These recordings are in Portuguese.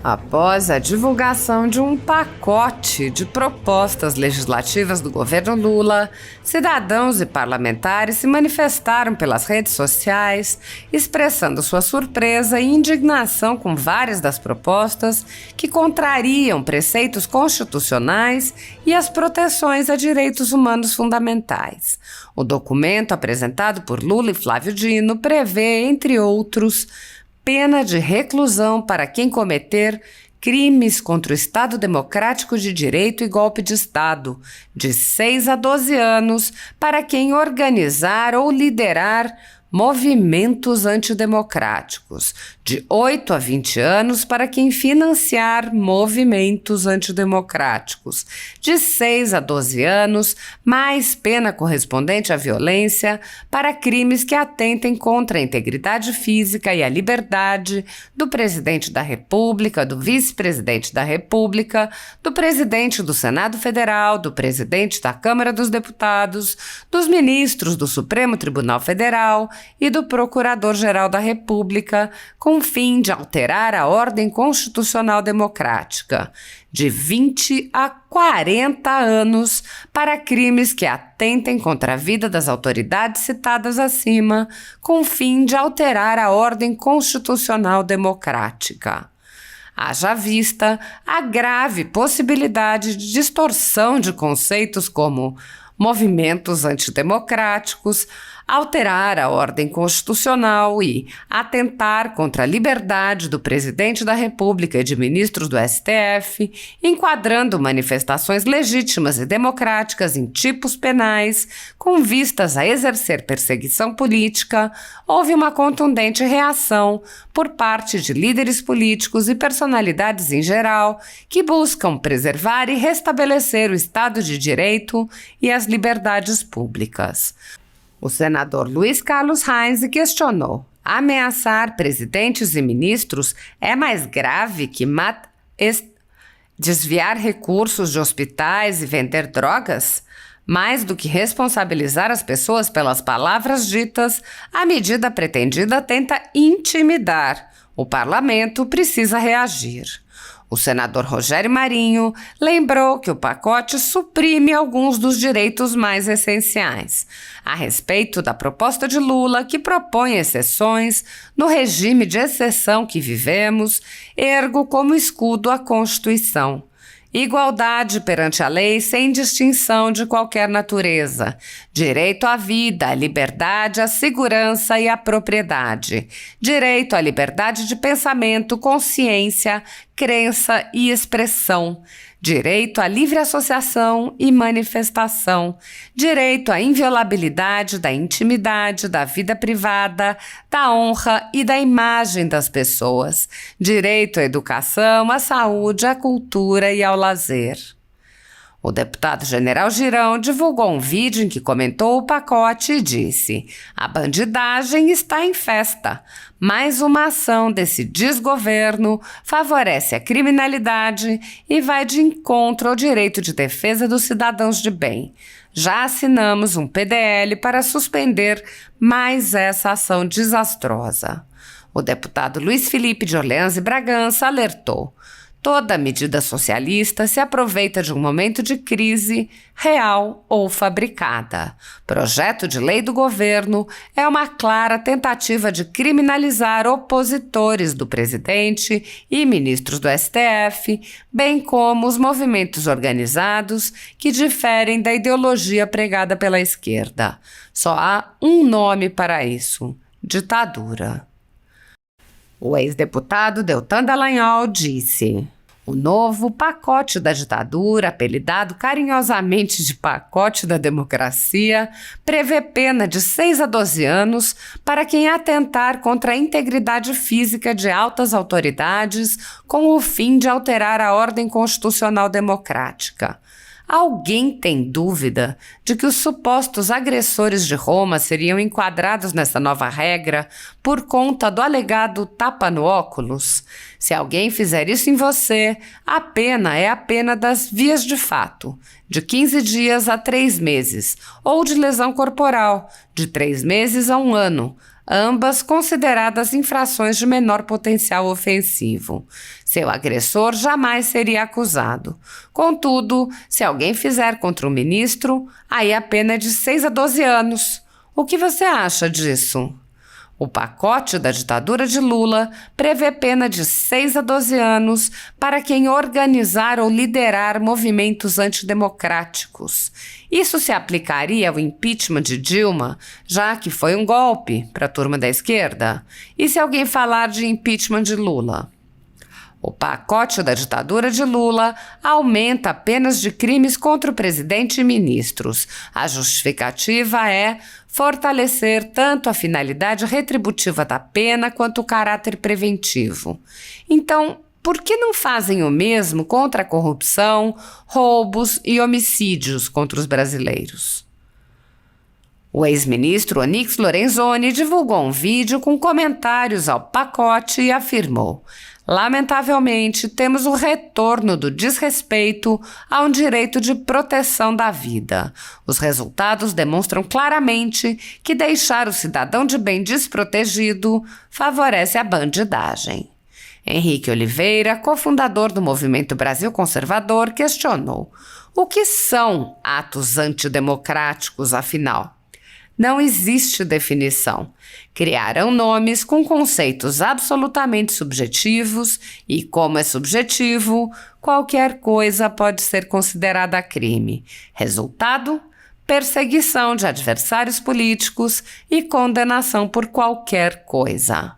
Após a divulgação de um pacote de propostas legislativas do governo Lula, cidadãos e parlamentares se manifestaram pelas redes sociais, expressando sua surpresa e indignação com várias das propostas que contrariam preceitos constitucionais e as proteções a direitos humanos fundamentais. O documento apresentado por Lula e Flávio Dino prevê, entre outros, pena de reclusão para quem cometer crimes contra o Estado Democrático de Direito e golpe de Estado, de 6 a 12 anos para quem organizar ou liderar movimentos antidemocráticos, de 8 a 20 anos para quem financiar movimentos antidemocráticos, de 6 a 12 anos, mais pena correspondente à violência para crimes que atentem contra a integridade física e a liberdade do presidente da República, do vice-presidente da República, do presidente do Senado Federal, do presidente da Câmara dos Deputados, dos ministros do Supremo Tribunal Federal e do Procurador-Geral da República, com o fim de alterar a ordem constitucional democrática, de 20 a 40 anos para crimes que atentem contra a vida das autoridades citadas acima, com o fim de alterar a ordem constitucional democrática. Haja vista a grave possibilidade de distorção de conceitos como movimentos antidemocráticos, alterar a ordem constitucional e atentar contra a liberdade do presidente da República e de ministros do STF, enquadrando manifestações legítimas e democráticas em tipos penais, com vistas a exercer perseguição política. Houve uma contundente reação por parte de líderes políticos e personalidades em geral que buscam preservar e restabelecer o Estado de Direito e as liberdades públicas. O senador Luiz Carlos Reins questionou: ameaçar presidentes e ministros é mais grave que desviar recursos de hospitais e vender drogas? Mais do que responsabilizar as pessoas pelas palavras ditas, a medida pretendida tenta intimidar. O parlamento precisa reagir. O senador Rogério Marinho lembrou que o pacote suprime alguns dos direitos mais essenciais. A respeito da proposta de Lula, que propõe exceções no regime de exceção que vivemos, ergo como escudo a Constituição. Igualdade perante a lei sem distinção de qualquer natureza. Direito à vida, à liberdade, à segurança e à propriedade. Direito à liberdade de pensamento, consciência, crença e expressão. Direito à livre associação e manifestação, direito à inviolabilidade da intimidade, da vida privada, da honra e da imagem das pessoas, direito à educação, à saúde, à cultura e ao lazer. O deputado General Girão divulgou um vídeo em que comentou o pacote e disse: a bandidagem está em festa. Mais uma ação desse desgoverno favorece a criminalidade e vai de encontro ao direito de defesa dos cidadãos de bem. Já assinamos um PDL para suspender mais essa ação desastrosa. O deputado Luiz Felipe de Orleans e Bragança alertou: toda medida socialista se aproveita de um momento de crise real ou fabricada. Projeto de lei do governo é uma clara tentativa de criminalizar opositores do presidente e ministros do STF, bem como os movimentos organizados que diferem da ideologia pregada pela esquerda. Só há um nome para isso: ditadura. O ex-deputado Deltan Dallagnol disse: o novo pacote da ditadura, apelidado carinhosamente de pacote da democracia, prevê pena de 6 a 12 anos para quem atentar contra a integridade física de altas autoridades com o fim de alterar a ordem constitucional democrática. Alguém tem dúvida de que os supostos agressores de Roma seriam enquadrados nessa nova regra por conta do alegado tapa no óculos? Se alguém fizer isso em você, a pena é a pena das vias de fato, de 15 dias a 3 meses, ou de lesão corporal, de 3 meses a 1 ano. ambas consideradas infrações de menor potencial ofensivo. Seu agressor jamais seria acusado. Contudo, se alguém fizer contra um ministro, aí a pena é de 6 a 12 anos. O que você acha disso? O pacote da ditadura de Lula prevê pena de 6 a 12 anos para quem organizar ou liderar movimentos antidemocráticos. Isso se aplicaria ao impeachment de Dilma, já que foi um golpe para a turma da esquerda? E se alguém falar de impeachment de Lula? O pacote da ditadura de Lula aumenta penas de crimes contra o presidente e ministros. A justificativa é fortalecer tanto a finalidade retributiva da pena quanto o caráter preventivo. Então, por que não fazem o mesmo contra a corrupção, roubos e homicídios contra os brasileiros? O ex-ministro Onyx Lorenzoni divulgou um vídeo com comentários ao pacote e afirmou: lamentavelmente, temos o retorno do desrespeito a um direito de proteção da vida. Os resultados demonstram claramente que deixar o cidadão de bem desprotegido favorece a bandidagem. Henrique Oliveira, cofundador do Movimento Brasil Conservador, questionou: o que são atos antidemocráticos, afinal? Não existe definição. Criaram nomes com conceitos absolutamente subjetivos e, como é subjetivo, qualquer coisa pode ser considerada crime. Resultado: perseguição de adversários políticos e condenação por qualquer coisa.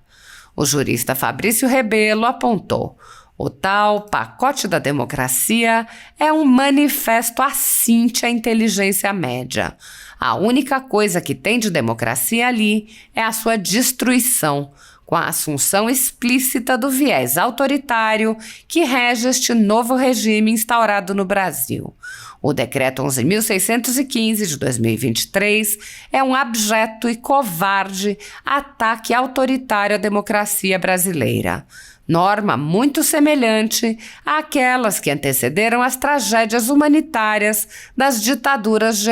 O jurista Fabrício Rebelo apontou: o tal pacote da democracia é um manifesto assinte à inteligência média. A única coisa que tem de democracia ali é a sua destruição, com a assunção explícita do viés autoritário que rege este novo regime instaurado no Brasil. O Decreto 11.615 de 2023 é um abjeto e covarde ataque autoritário à democracia brasileira. Norma muito semelhante àquelas que antecederam as tragédias humanitárias das ditaduras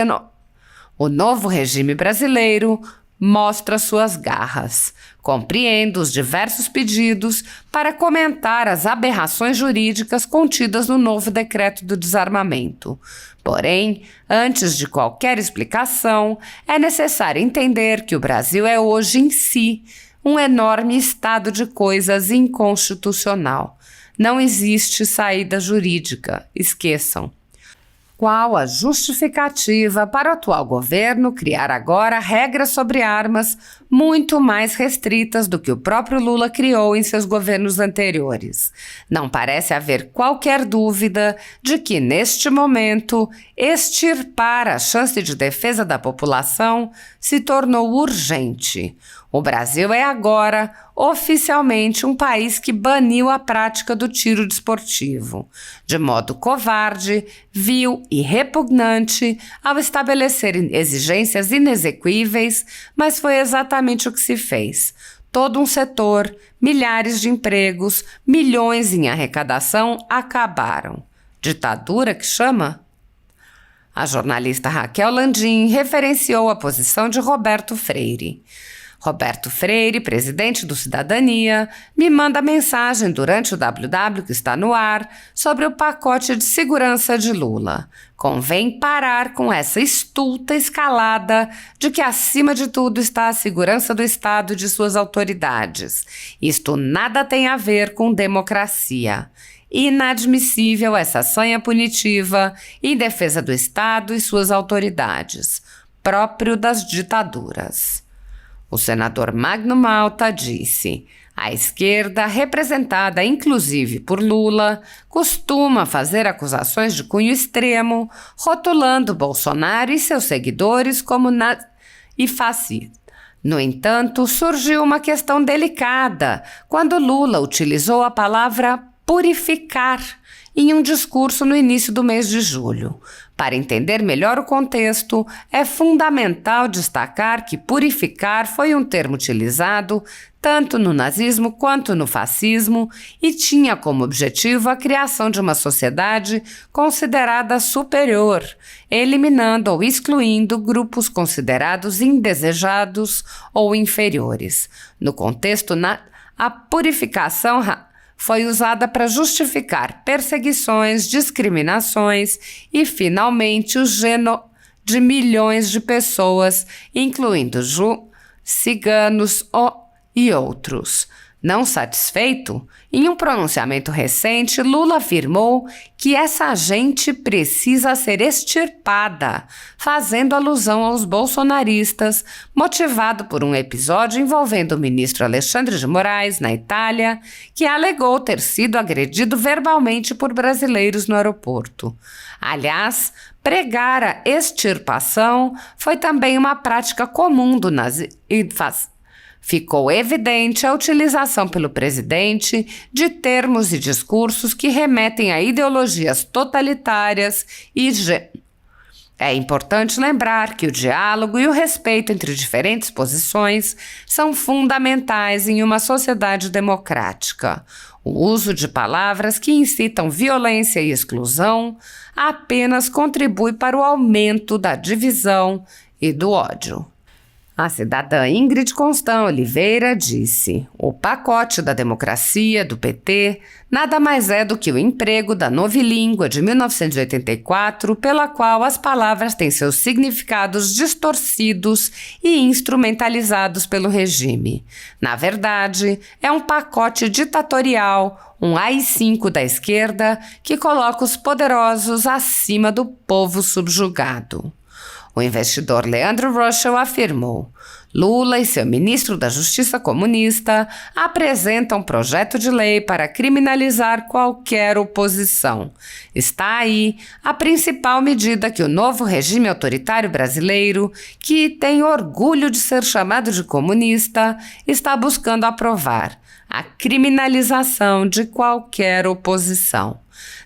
O novo regime brasileiro mostra suas garras. Compreendo os diversos pedidos para comentar as aberrações jurídicas contidas no novo decreto do desarmamento. Porém, antes de qualquer explicação, é necessário entender que o Brasil é hoje em si um enorme estado de coisas inconstitucional. Não existe saída jurídica, esqueçam. Qual a justificativa para o atual governo criar agora regras sobre armas muito mais restritas do que o próprio Lula criou em seus governos anteriores? Não parece haver qualquer dúvida de que, neste momento, extirpar a chance de defesa da população se tornou urgente. O Brasil é agora, oficialmente, um país que baniu a prática do tiro desportivo, de modo covarde, vil e repugnante, ao estabelecer exigências inexequíveis, mas foi exatamente o que se fez. Todo um setor, milhares de empregos, milhões em arrecadação acabaram. Ditadura que chama? A jornalista Raquel Landim referenciou a posição de Roberto Freire. Roberto Freire, presidente do Cidadania, me manda mensagem durante o WW que está no ar sobre o pacote de segurança de Lula. Convém parar com essa estulta escalada de que acima de tudo está a segurança do Estado e de suas autoridades. Isto nada tem a ver com democracia. Inadmissível essa sanha punitiva em defesa do Estado e suas autoridades, próprio das ditaduras. O senador Magno Malta disse: a esquerda, representada inclusive por Lula, costuma fazer acusações de cunho extremo, rotulando Bolsonaro e seus seguidores como e fascistas. No entanto, surgiu uma questão delicada quando Lula utilizou a palavra purificar em um discurso no início do mês de julho. Para entender melhor o contexto, é fundamental destacar que purificar foi um termo utilizado tanto no nazismo quanto no fascismo e tinha como objetivo a criação de uma sociedade considerada superior, eliminando ou excluindo grupos considerados indesejados ou inferiores. No contexto, a purificação foi usada para justificar perseguições, discriminações e, finalmente, o genocídio de milhões de pessoas, incluindo ciganos e outros. Não satisfeito, em um pronunciamento recente, Lula afirmou que essa gente precisa ser extirpada, fazendo alusão aos bolsonaristas, motivado por um episódio envolvendo o ministro Alexandre de Moraes, na Itália, que alegou ter sido agredido verbalmente por brasileiros no aeroporto. Aliás, pregar a extirpação foi também uma prática comum do nazismo. Ficou evidente a utilização pelo presidente de termos e discursos que remetem a ideologias totalitárias e É importante lembrar que o diálogo e o respeito entre diferentes posições são fundamentais em uma sociedade democrática. O uso de palavras que incitam violência e exclusão apenas contribui para o aumento da divisão e do ódio. A cidadã Ingrid Constant Oliveira disse: o pacote da democracia do PT nada mais é do que o emprego da novilíngua de 1984, pela qual as palavras têm seus significados distorcidos e instrumentalizados pelo regime. Na verdade, é um pacote ditatorial, um AI-5 da esquerda que coloca os poderosos acima do povo subjugado. O investidor Leandro Russell afirmou: Lula e seu ministro da Justiça comunista apresentam um projeto de lei para criminalizar qualquer oposição. Está aí a principal medida que o novo regime autoritário brasileiro, que tem orgulho de ser chamado de comunista, está buscando aprovar: a criminalização de qualquer oposição.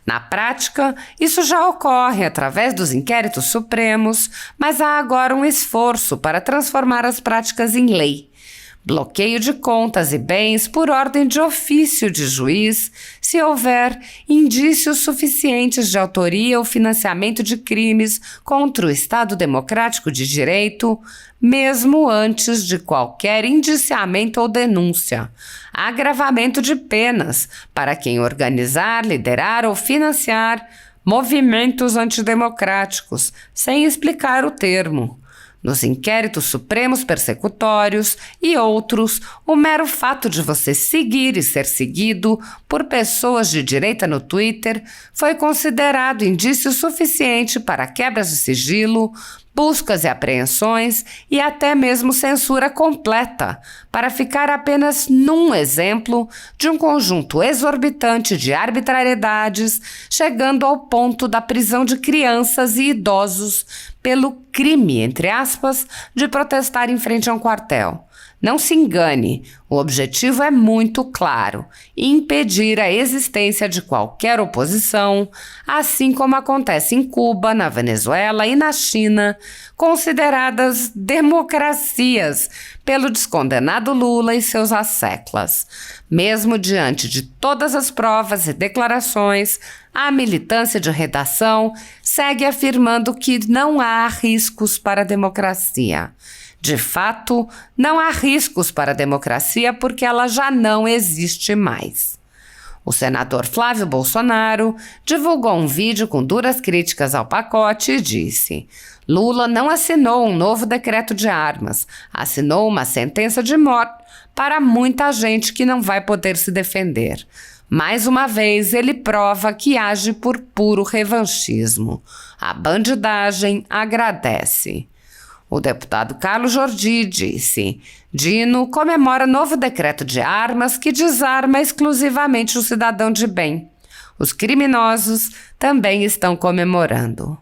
Na prática, isso já ocorre através dos inquéritos supremos, mas há agora um esforço para transformar as práticas em lei. Bloqueio de contas e bens por ordem de ofício de juiz, se houver indícios suficientes de autoria ou financiamento de crimes contra o Estado Democrático de Direito, mesmo antes de qualquer indiciamento ou denúncia. Agravamento de penas para quem organizar, liderar ou financiar movimentos antidemocráticos, sem explicar o termo. Nos inquéritos supremos persecutórios e outros, o mero fato de você seguir e ser seguido por pessoas de direita no Twitter foi considerado indício suficiente para quebras de sigilo, buscas e apreensões e até mesmo censura completa, para ficar apenas num exemplo de um conjunto exorbitante de arbitrariedades, chegando ao ponto da prisão de crianças e idosos pelo crime, entre aspas, de protestar em frente a um quartel. Não se engane, o objetivo é muito claro: impedir a existência de qualquer oposição, assim como acontece em Cuba, na Venezuela e na China, consideradas democracias pelo descondenado Lula e seus asseclas. Mesmo diante de todas as provas e declarações, a militância de redação segue afirmando que não há riscos para a democracia. De fato, não há riscos para a democracia porque ela já não existe mais. O senador Flávio Bolsonaro divulgou um vídeo com duras críticas ao pacote e disse: Lula não assinou um novo decreto de armas, assinou uma sentença de morte para muita gente que não vai poder se defender. Mais uma vez, ele prova que age por puro revanchismo. A bandidagem agradece. O deputado Carlos Jordi disse: Dino comemora novo decreto de armas que desarma exclusivamente o cidadão de bem. Os criminosos também estão comemorando.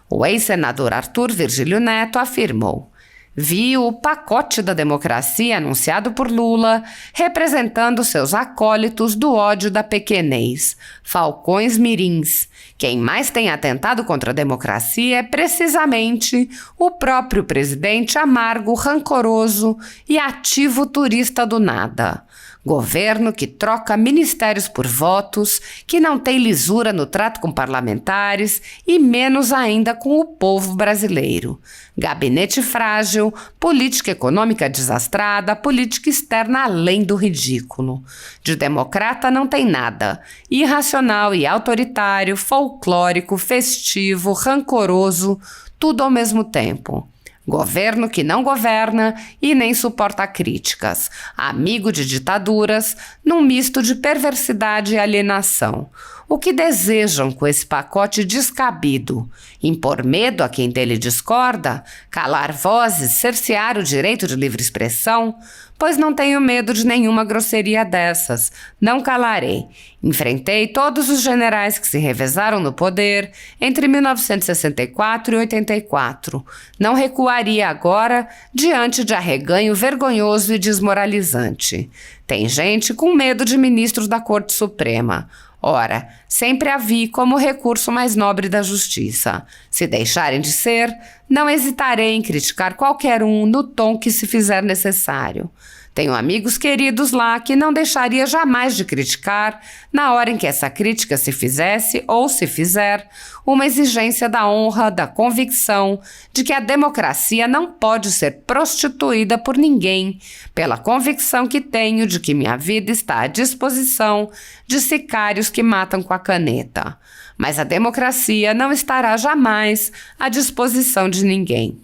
O ex-senador Arthur Virgílio Neto afirmou: viu o pacote da democracia anunciado por Lula, representando seus acólitos do ódio da pequenez, falcões mirins. Quem mais tem atentado contra a democracia é precisamente o próprio presidente amargo, rancoroso e ativo turista do nada. Governo que troca ministérios por votos, que não tem lisura no trato com parlamentares e menos ainda com o povo brasileiro. Gabinete frágil, política econômica desastrada, política externa além do ridículo. De democrata não tem nada. Irracional e autoritário, folclórico, festivo, rancoroso, tudo ao mesmo tempo. Governo que não governa e nem suporta críticas, amigo de ditaduras, num misto de perversidade e alienação. O que desejam com esse pacote descabido? Impor medo a quem dele discorda? Calar vozes? Cercear o direito de livre expressão? Pois não tenho medo de nenhuma grosseria dessas. Não calarei. Enfrentei todos os generais que se revezaram no poder entre 1964 e 84. Não recuaria agora diante de arreganho vergonhoso e desmoralizante. Tem gente com medo de ministros da Corte Suprema. Ora, sempre a vi como o recurso mais nobre da justiça. Se deixarem de ser, não hesitarei em criticar qualquer um no tom que se fizer necessário. Tenho amigos queridos lá que não deixaria jamais de criticar na hora em que essa crítica se fizesse ou se fizer uma exigência da honra, da convicção de que a democracia não pode ser prostituída por ninguém, pela convicção que tenho de que minha vida está à disposição de sicários que matam com a caneta. Mas a democracia não estará jamais à disposição de ninguém.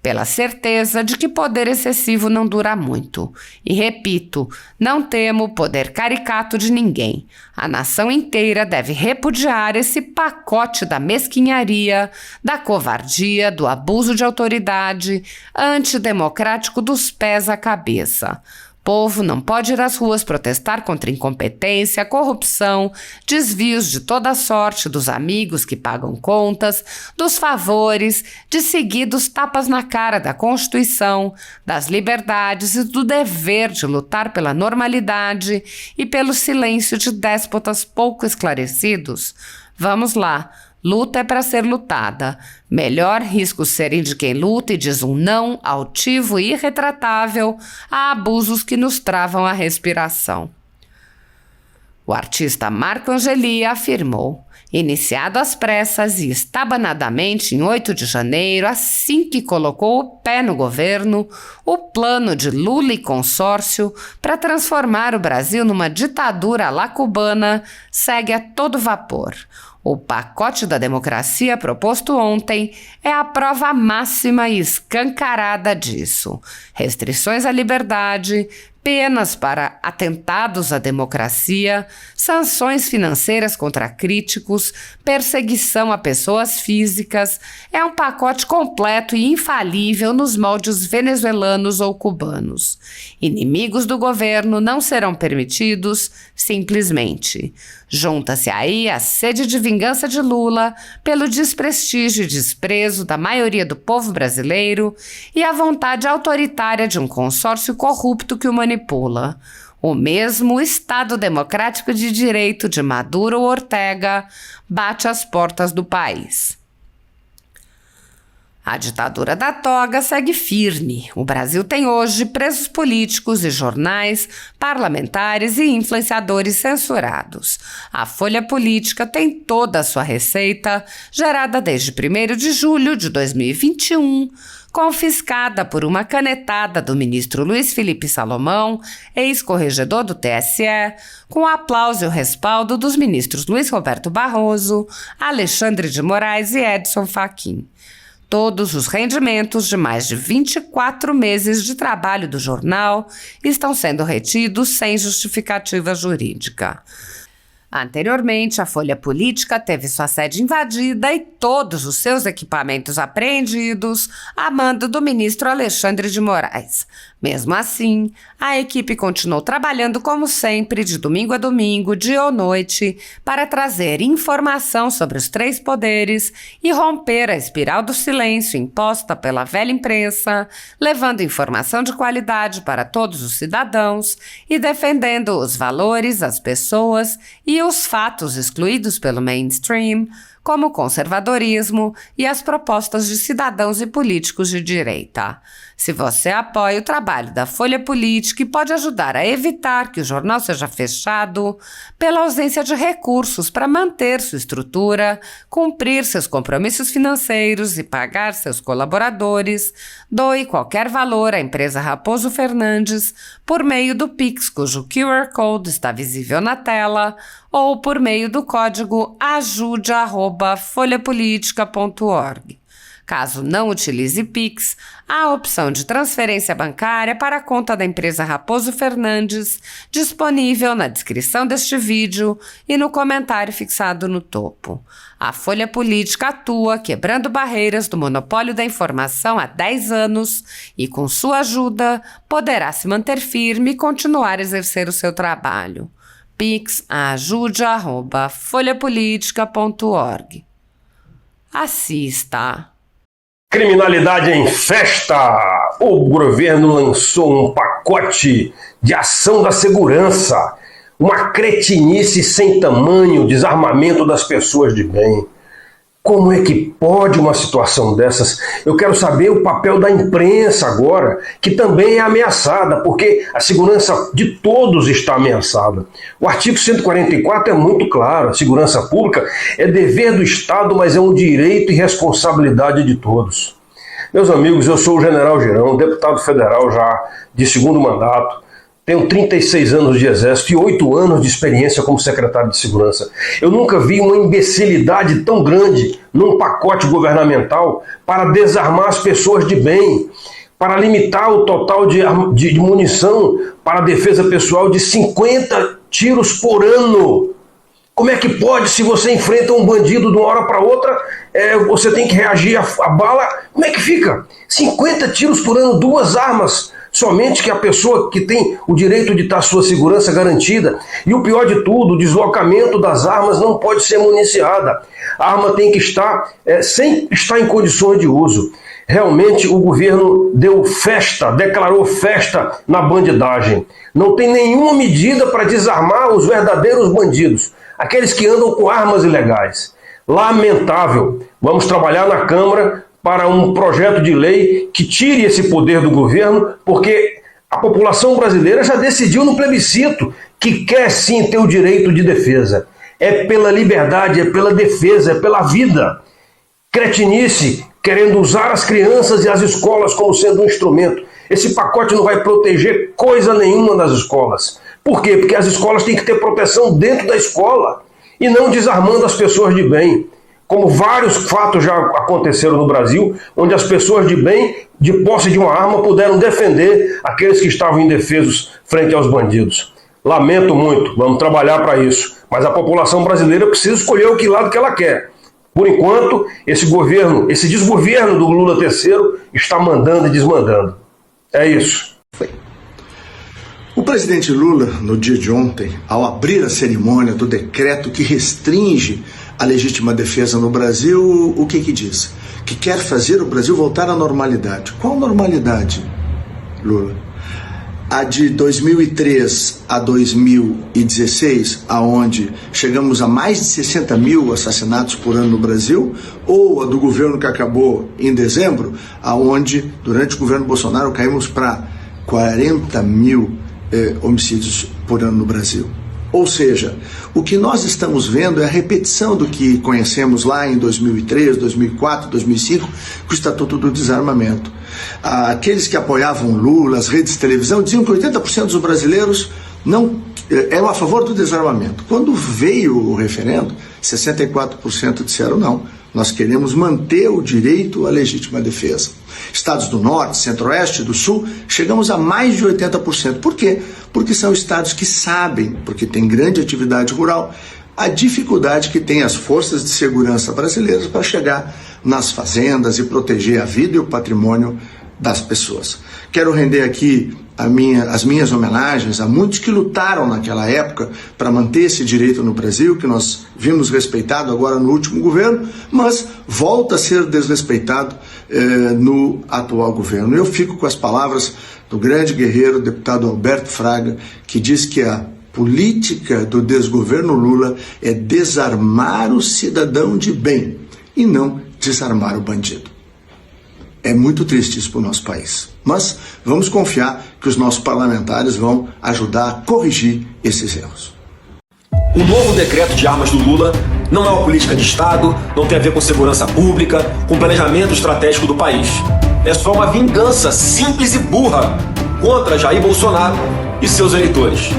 Pela certeza de que poder excessivo não dura muito. E repito, não temo o poder caricato de ninguém. A nação inteira deve repudiar esse pacote da mesquinharia, da covardia, do abuso de autoridade, antidemocrático dos pés à cabeça. Povo não pode ir às ruas protestar contra incompetência, corrupção, desvios de toda sorte dos amigos que pagam contas, dos favores, de seguidos tapas na cara da Constituição, das liberdades e do dever de lutar pela normalidade e pelo silêncio de déspotas pouco esclarecidos. Vamos lá. Luta é para ser lutada. Melhor riscos serem de quem luta e diz um não altivo e irretratável a abusos que nos travam a respiração. O artista Marco Angeli afirmou, iniciado às pressas e estabanadamente em 8 de janeiro, assim que colocou o pé no governo, o plano de Lula e consórcio para transformar o Brasil numa ditadura à la cubana segue a todo vapor. O pacote da democracia proposto ontem é a prova máxima e escancarada disso. Restrições à liberdade, penas para atentados à democracia, sanções financeiras contra críticos, perseguição a pessoas físicas. É um pacote completo e infalível nos moldes venezuelanos ou cubanos. Inimigos do governo não serão permitidos, simplesmente. Junta-se aí a sede de vingança de Lula pelo desprestígio e desprezo da maioria do povo brasileiro e a vontade autoritária de um consórcio corrupto que o manipula. O mesmo Estado Democrático de Direito de Maduro Ortega bate às portas do país. A ditadura da toga segue firme. O Brasil tem hoje presos políticos e jornais, parlamentares e influenciadores censurados. A Folha Política tem toda a sua receita, gerada desde 1º de julho de 2021, confiscada por uma canetada do ministro Luiz Felipe Salomão, ex-corregedor do TSE, com o aplauso e o respaldo dos ministros Luiz Roberto Barroso, Alexandre de Moraes e Edson Fachin. Todos os rendimentos de mais de 24 meses de trabalho do jornal estão sendo retidos sem justificativa jurídica. Anteriormente, a Folha Política teve sua sede invadida e todos os seus equipamentos apreendidos a mando do ministro Alexandre de Moraes. Mesmo assim, a equipe continuou trabalhando como sempre, de domingo a domingo, dia ou noite, para trazer informação sobre os três poderes e romper a espiral do silêncio imposta pela velha imprensa, levando informação de qualidade para todos os cidadãos e defendendo os valores, as pessoas e os fatos excluídos pelo mainstream, como o conservadorismo e as propostas de cidadãos e políticos de direita. Se você apoia o trabalho da Folha Política e pode ajudar a evitar que o jornal seja fechado, pela ausência de recursos para manter sua estrutura, cumprir seus compromissos financeiros e pagar seus colaboradores, doe qualquer valor à empresa Raposo Fernandes por meio do Pix, cujo QR Code está visível na tela, ou por meio do código ajude@folhapolitica.org. Caso não utilize Pix, há a opção de transferência bancária para a conta da empresa Raposo Fernandes, disponível na descrição deste vídeo e no comentário fixado no topo. A Folha Política atua quebrando barreiras do monopólio da informação há 10 anos e, com sua ajuda, poderá se manter firme e continuar a exercer o seu trabalho. Pix ajude@folhapolitica.org. Assista. Criminalidade em festa! O governo lançou um pacote de ação da segurança. Uma cretinice sem tamanho, desarmamento das pessoas de bem. Como é que pode uma situação dessas? Eu quero saber o papel da imprensa agora, que também é ameaçada, porque a segurança de todos está ameaçada. O artigo 144 é muito claro: a segurança pública é dever do Estado, mas é um direito e responsabilidade de todos. Meus amigos, eu sou o General Girão, deputado federal já de segundo mandato. Tenho 36 anos de exército e 8 anos de experiência como secretário de segurança. Eu nunca vi uma imbecilidade tão grande num pacote governamental para desarmar as pessoas de bem, para limitar o total de munição para a defesa pessoal de 50 tiros por ano. Como é que pode, se você enfrenta um bandido de uma hora para outra, você tem que reagir à bala? Como é que fica? 50 tiros por ano, 2 armas. Somente que a pessoa que tem o direito de estar sua segurança garantida. E o pior de tudo, o deslocamento das armas não pode ser municiada. A arma tem que estar sem estar em condições de uso. Realmente o governo deu festa, declarou festa na bandidagem. Não tem nenhuma medida para desarmar os verdadeiros bandidos, aqueles que andam com armas ilegais. Lamentável. Vamos trabalhar na Câmara para um projeto de lei que tire esse poder do governo, porque a população brasileira já decidiu no plebiscito que quer sim ter o direito de defesa. É pela liberdade, é pela defesa, é pela vida. Cretinice, querendo usar as crianças e as escolas como sendo um instrumento. Esse pacote não vai proteger coisa nenhuma das escolas. Por quê? Porque as escolas têm que ter proteção dentro da escola e não desarmando as pessoas de bem. Como vários fatos já aconteceram no Brasil, onde as pessoas de bem, de posse de uma arma, puderam defender aqueles que estavam indefesos frente aos bandidos. Lamento muito, vamos trabalhar para isso. Mas a população brasileira precisa escolher o que lado que ela quer. Por enquanto, esse desgoverno do Lula III está mandando e desmandando. É isso. O presidente Lula, no dia de ontem, ao abrir a cerimônia do decreto que restringe a legítima defesa no Brasil, o que diz? Que quer fazer o Brasil voltar à normalidade. Qual normalidade, Lula? A de 2003 a 2016, aonde chegamos a mais de 60 mil assassinatos por ano no Brasil, ou a do governo que acabou em dezembro, aonde, durante o governo Bolsonaro, caímos para 40 mil homicídios por ano no Brasil? Ou seja, o que nós estamos vendo é a repetição do que conhecemos lá em 2003, 2004, 2005, com o Estatuto do Desarmamento. Aqueles que apoiavam Lula, as redes de televisão, diziam que 80% dos brasileiros não eram a favor do desarmamento. Quando veio o referendo, 64% disseram não. Nós queremos manter o direito à legítima defesa. Estados do Norte, Centro-Oeste, do Sul, chegamos a mais de 80%. Por quê? Porque são estados que sabem, porque tem grande atividade rural, a dificuldade que tem as forças de segurança brasileiras para chegar nas fazendas e proteger a vida e o patrimônio das pessoas. Quero render aqui as minhas homenagens a muitos que lutaram naquela época para manter esse direito no Brasil, que nós vimos respeitado agora no último governo, mas volta a ser desrespeitado no atual governo. Eu fico com as palavras do grande guerreiro, deputado Alberto Fraga, que diz que a política do desgoverno Lula é desarmar o cidadão de bem e não desarmar o bandido. É muito triste isso para o nosso país, mas vamos confiar que os nossos parlamentares vão ajudar a corrigir esses erros. O novo decreto de armas do Lula não é uma política de Estado, não tem a ver com segurança pública, com planejamento estratégico do país. É só uma vingança simples e burra contra Jair Bolsonaro e seus eleitores.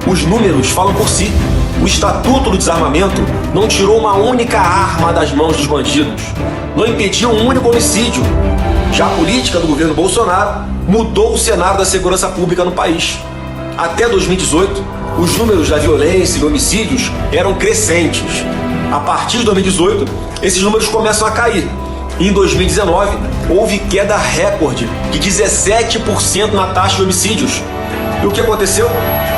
Os números falam por si. O Estatuto do Desarmamento não tirou uma única arma das mãos dos bandidos, não impediu um único homicídio. Já a política do governo Bolsonaro mudou o cenário da segurança pública no país. Até 2018, os números da violência e homicídios eram crescentes. A partir de 2018, esses números começam a cair. E em 2019, houve queda recorde de 17% na taxa de homicídios. E o que aconteceu?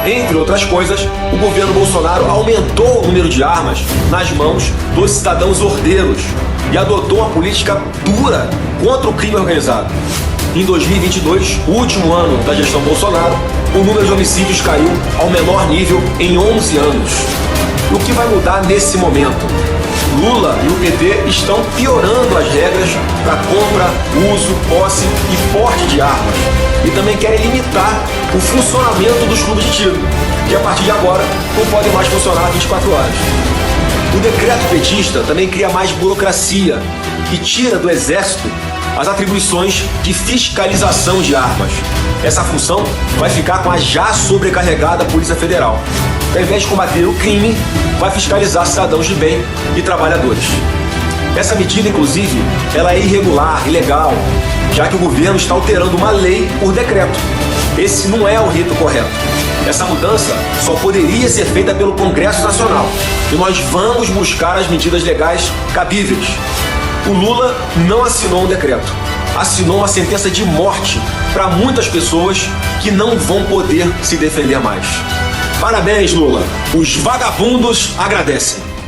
Entre outras coisas, o governo Bolsonaro aumentou o número de armas nas mãos dos cidadãos ordeiros e adotou uma política dura contra o crime organizado. Em 2022, o último ano da gestão Bolsonaro, o número de homicídios caiu ao menor nível em 11 anos. E o que vai mudar nesse momento? Lula e o PT estão piorando as regras para compra, uso, posse e porte de armas. E também querem limitar o funcionamento dos clubes de tiro, que a partir de agora não podem mais funcionar 24 horas. O decreto petista também cria mais burocracia e tira do Exército as atribuições de fiscalização de armas. Essa função vai ficar com a já sobrecarregada Polícia Federal, que ao invés de combater o crime, vai fiscalizar cidadãos de bem e trabalhadores. Essa medida, inclusive, ela é irregular, ilegal, já que o governo está alterando uma lei por decreto. Esse não é o rito correto. Essa mudança só poderia ser feita pelo Congresso Nacional e nós vamos buscar as medidas legais cabíveis. O Lula não assinou um decreto, assinou uma sentença de morte para muitas pessoas que não vão poder se defender mais. Parabéns, Lula. Os vagabundos agradecem.